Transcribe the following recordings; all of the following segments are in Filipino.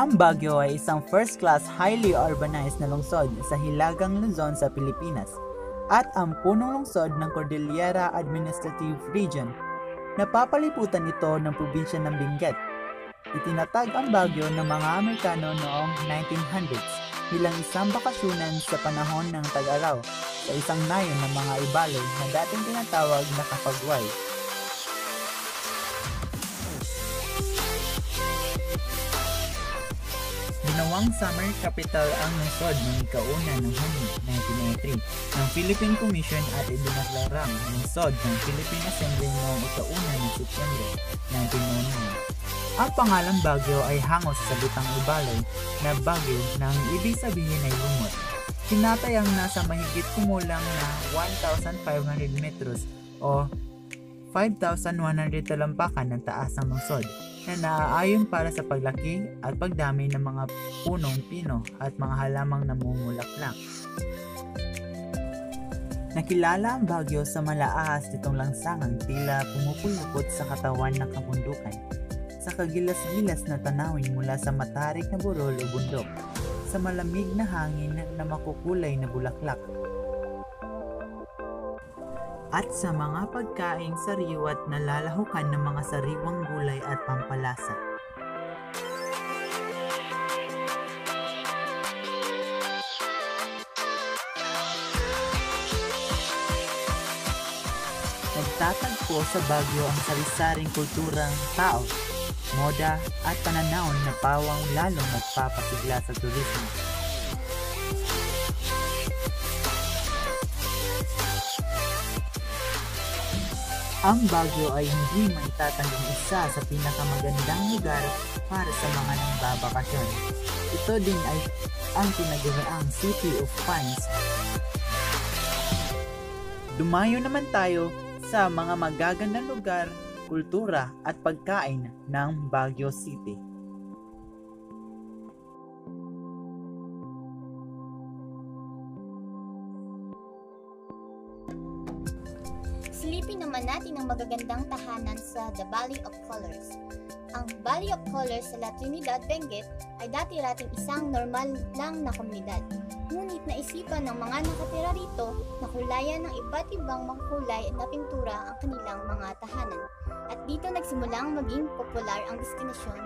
Ang Baguio ay isang first-class, highly urbanized na lungsod sa Hilagang Luzon sa Pilipinas at ang punong lungsod ng Cordillera Administrative Region. Napapalibutan ito ng probinsya ng Benguet. Itinatag ang Baguio ng mga Amerikano noong 1900s bilang isang bakasyonan sa panahon ng tag-araw sa isang nayon ng mga ibalay na dating tinatawag na Kapagway. Ginawang summer capital ang lungsod noong ika-1 ng Hunyo 1903 ng Philippine Commission at idinaklarang lungsod ng Philippine Assembly noong ika-1 ng Setyembre 1909. Ang pangalang Baguio ay hango sa salitang Ibalay na Baguio na ang ibig sabihin ay lumot. Tinatayang nasa mahigit kumulang na 1,500 metros o 5,100 talampakan ng taas ng lungsod na naaayon para sa paglaki at pagdami ng mga punong pino at mga halamang namumulaklak. Nakilala ang Baguio sa malaahas nitong langsangang tila pumupulupot sa katawan ng kabundukan, sa kagilas-gilas na tanawin mula sa matarik na burol o bundok, sa malamig na hangin na makukulay na bulaklak, at sa mga pagkaing sariwat na lalahukan ng mga sariwang gulay at pampalasa. Nagtatagpo sa Baguio ang sari-saring kulturang tao, moda at pananaw na pawang lalong nagpapasigla sa turismo. Ang Baguio ay hindi maitatanggang isa sa pinakamagandang lugar para sa mga nangbabakasyon. Ito din ay ang tinaguriang City of Pines. Dumayo naman tayo sa mga magagandang lugar, kultura at pagkain ng Baguio City. Silipin naman natin ang magagandang tahanan sa The Valley of Colors. Ang Valley of Colors sa La Trinidad, Benguet ay dati-rating isang normal lang na komunidad. Ngunit naisipan ng mga nakatira rito na kulayan ng iba't ibang makulay na pintura ang kanilang mga tahanan. At dito nagsimulang maging popular ang destinasyon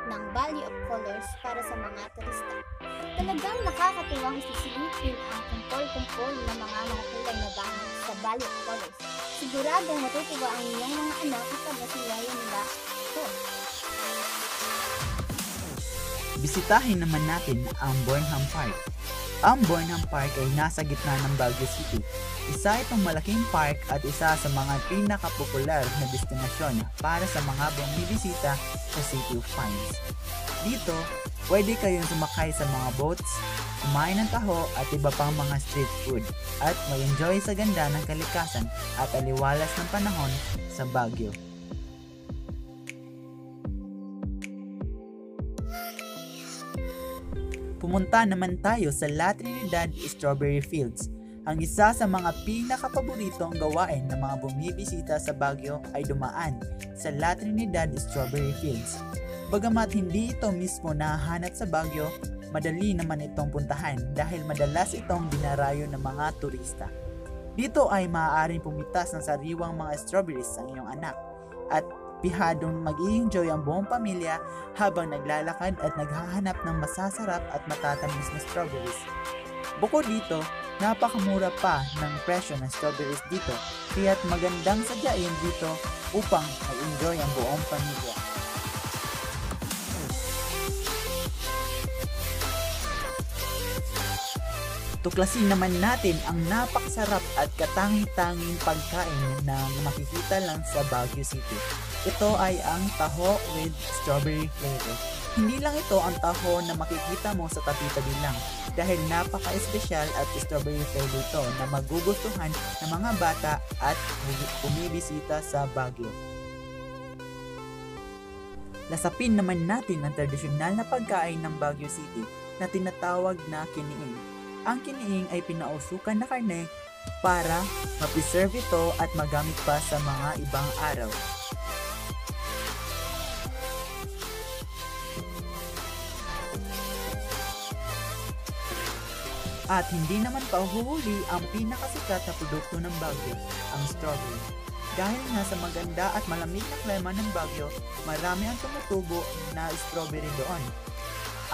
ng Valley of Colors para sa mga turista. Talagang nakakatuwang isisilipin ang kumpol-kumpol ng mga makulay na bahay sa Valley of Colors. Siguradong matutuwa ang inyong mga anak kapag nasilayan nila ito. Bisitahin naman natin ang Burnham Park. Ang Burnham Park ay nasa gitna ng Baguio City. Isa itong malaking park at isa sa mga pinakapopular na destinasyon para sa mga bumibisita sa City of Pines. Dito, pwede kayong sumakay sa mga boats, kumain ng taho at iba pang mga street food at mag-enjoy sa ganda ng kalikasan at aliwalas ng panahon sa Baguio. Pumunta naman tayo sa La Trinidad Strawberry Fields. Ang isa sa mga pinakapaboritong gawain ng mga bumibisita sa Baguio ay dumaan sa La Trinidad Strawberry Fields. Bagamat hindi ito mismo nahahanap sa Baguio, madali naman itong puntahan dahil madalas itong dinarayo ng mga turista. Dito ay maaaring pumitas ng sariwang mga strawberries ang iyong anak at pihadong mag-i-enjoy ang buong pamilya habang naglalakad at naghahanap ng masasarap at matatamis na strawberries. Bukod dito, napakamura pa ng presyo ng strawberries dito, kaya't magandang sadyain dito upang mag-enjoy ang buong pamilya. Tuklasin naman natin ang napakasarap at katangi-tanging pagkain na makikita lang sa Baguio City. Ito ay ang taho with strawberry flavor. Hindi lang ito ang taho na makikita mo sa tabi-tabi lang dahil napaka-espesyal at strawberry flavor ito na magugustuhan ng mga bata at bumibisita sa Baguio. Lasapin naman natin ang tradisyonal na pagkain ng Baguio City na tinatawag na kiniing. Ang kiniing ay pinausukan na karne para ma-preserve ito at magamit pa sa mga ibang araw. At hindi naman pahuhuli ang pinakasikat na produkto ng Baguio, ang strawberry. Dahil nga sa maganda at malamig na klima ng Baguio, marami ang tumutubo na strawberry doon.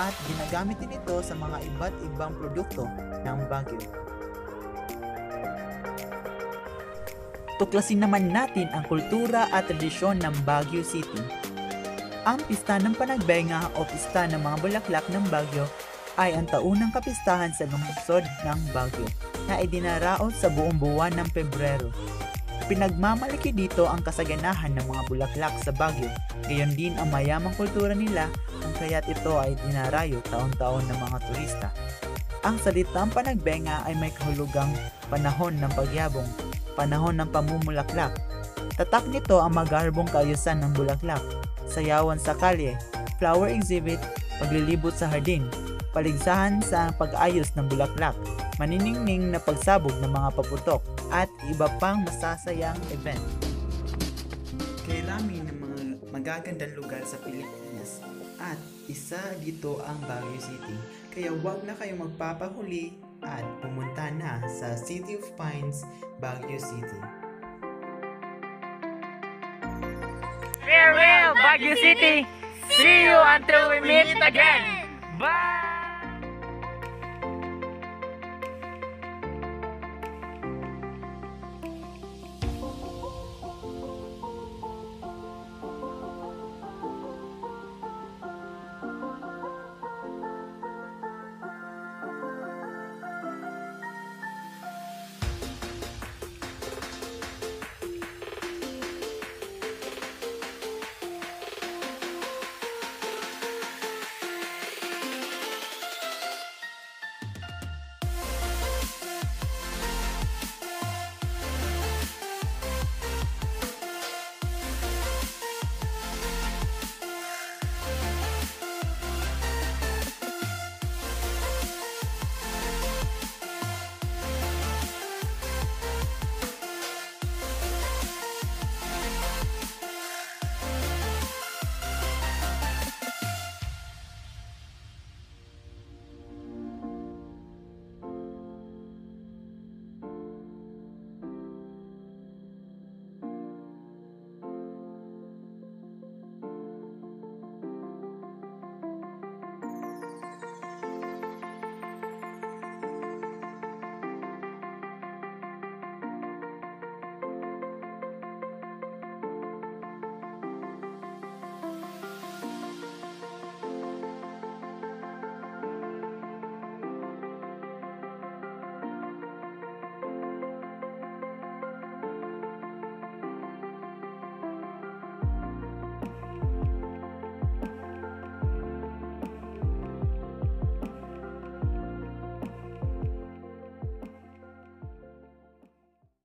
At ginagamit din ito sa mga iba't ibang produkto ng Baguio. Tuklasin naman natin ang kultura at tradisyon ng Baguio City. Ang pista ng Panagbenga o pista ng mga bulaklak ng Baguio ay ang taunang kapistahan sa lungsod ng Baguio na idinaraos sa buong buwan ng Pebrero. Pinagmamalaki dito ang kasaganahan ng mga bulaklak sa Baguio, gayon din ang mayamang kultura nila kung kaya't ito ay dinarayo taon-taon ng mga turista. Ang salitang Panagbenga ay may kahulugang panahon ng pagyabong, panahon ng pamumulaklak. Tatak nito ang magarbong kaayusan ng bulaklak, sayawan sa kalye, flower exhibit, paglilibot sa hardin, paligsahan sa pag-ayos ng bulaklak, maniningning na pagsabog ng mga paputok, at iba pang masasayang event. Kailami ng mga magagandang lugar sa Pilipinas at isa dito ang Baguio City. Kaya huwag na kayong magpapahuli at pumunta na sa City of Pines, Baguio City. Farewell, Baguio City! See you until we meet again! Bye!